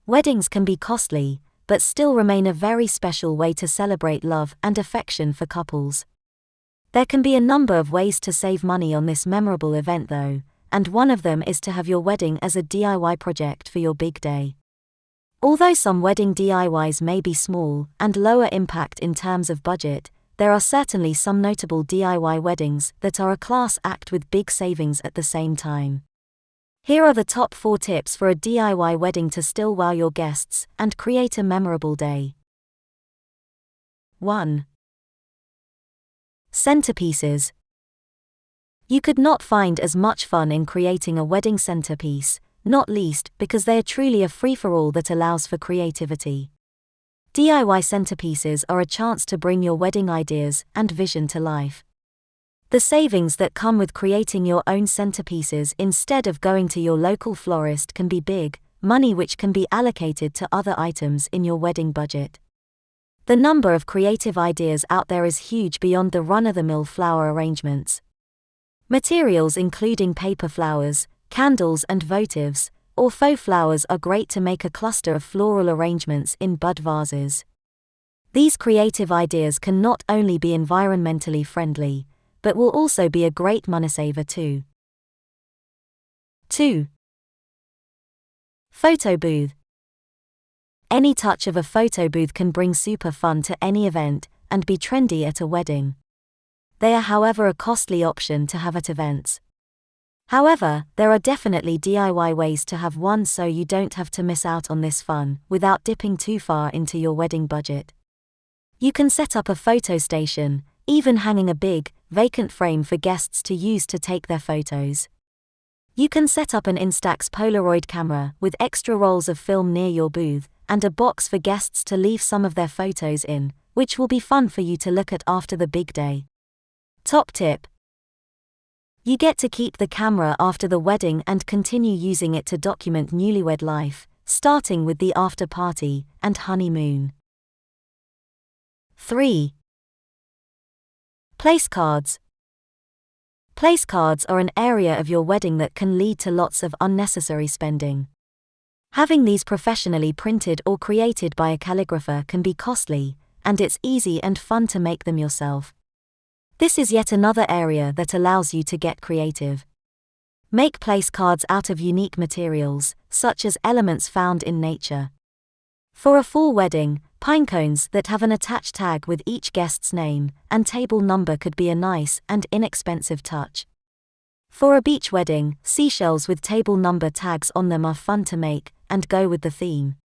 Weddings can be costly, but still remain a very special way to celebrate love and affection for couples. There can be a number of ways to save money on this memorable event though, and one of them is to have your wedding as a DIY project for your big day. Although some wedding DIYs may be small and lower impact in terms of budget, there are certainly some notable DIY weddings that are a class act with big savings at the same time. Here are the top 4 tips for a DIY wedding to still wow your guests and create a memorable day. 1. Centerpieces. You could not find as much fun in creating a wedding centerpiece, not least because they are truly a free-for-all that allows for creativity. DIY centerpieces are a chance to bring your wedding ideas and vision to life. The savings that come with creating your own centerpieces instead of going to your local florist can be big, money which can be allocated to other items in your wedding budget. The number of creative ideas out there is huge beyond the run-of-the-mill flower arrangements. Materials including paper flowers, candles and votives, or faux flowers are great to make a cluster of floral arrangements in bud vases. These creative ideas can not only be environmentally friendly, but will also be a great money saver too. 2. Photo booth. Any touch of a photo booth can bring super fun to any event and be trendy at a wedding. They are, however, a costly option to have at events. However, there are definitely DIY ways to have one so you don't have to miss out on this fun without dipping too far into your wedding budget. You can set up a photo station, even hanging a big, vacant frame for guests to use to take their photos. You can set up an Instax Polaroid camera with extra rolls of film near your booth, and a box for guests to leave some of their photos in, which will be fun for you to look at after the big day. Top tip. You get to keep the camera after the wedding and continue using it to document newlywed life, starting with the after party and honeymoon. 3. Place cards. Place cards are an area of your wedding that can lead to lots of unnecessary spending. Having these professionally printed or created by a calligrapher can be costly, and it's easy and fun to make them yourself. This is yet another area that allows you to get creative. Make place cards out of unique materials, such as elements found in nature. For a full wedding, pine cones that have an attached tag with each guest's name and table number could be a nice and inexpensive touch. For a beach wedding, seashells with table number tags on them are fun to make and go with the theme.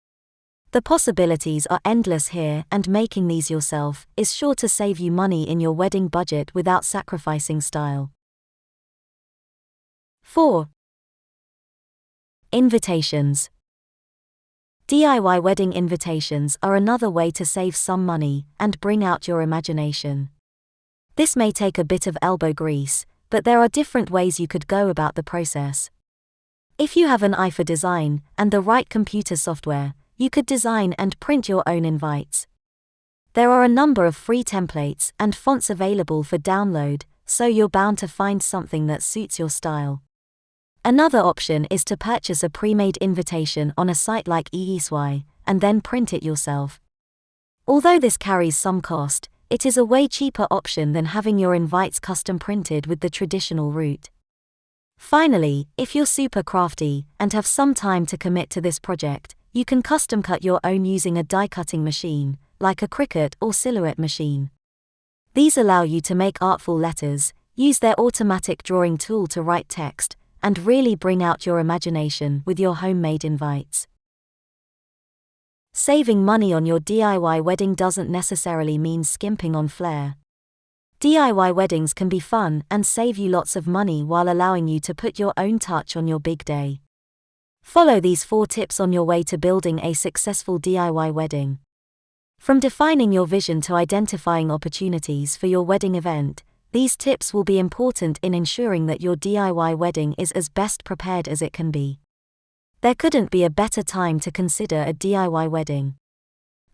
The possibilities are endless here, and making these yourself is sure to save you money in your wedding budget without sacrificing style. 4. Invitations. DIY wedding invitations are another way to save some money and bring out your imagination. This may take a bit of elbow grease, but there are different ways you could go about the process. If you have an eye for design and the right computer software, you could design and print your own invites. There are a number of free templates and fonts available for download, so you're bound to find something that suits your style. Another option is to purchase a pre-made invitation on a site like eEswy, and then print it yourself. Although this carries some cost, it is a way cheaper option than having your invites custom printed with the traditional route. Finally, if you're super crafty and have some time to commit to this project, you can custom cut your own using a die-cutting machine, like a Cricut or Silhouette machine. These allow you to make artful letters, use their automatic drawing tool to write text, and really bring out your imagination with your homemade invites. Saving money on your DIY wedding doesn't necessarily mean skimping on flair. DIY weddings can be fun and save you lots of money while allowing you to put your own touch on your big day. Follow these 4 tips on your way to building a successful DIY wedding. From defining your vision to identifying opportunities for your wedding event, these tips will be important in ensuring that your DIY wedding is as best prepared as it can be. There couldn't be a better time to consider a DIY wedding.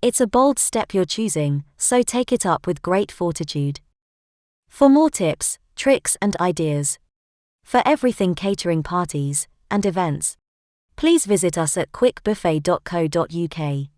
It's a bold step you're choosing, so take it up with great fortitude. For more tips, tricks and ideas for everything catering parties and events, Please visit us at quickbuffet.co.uk.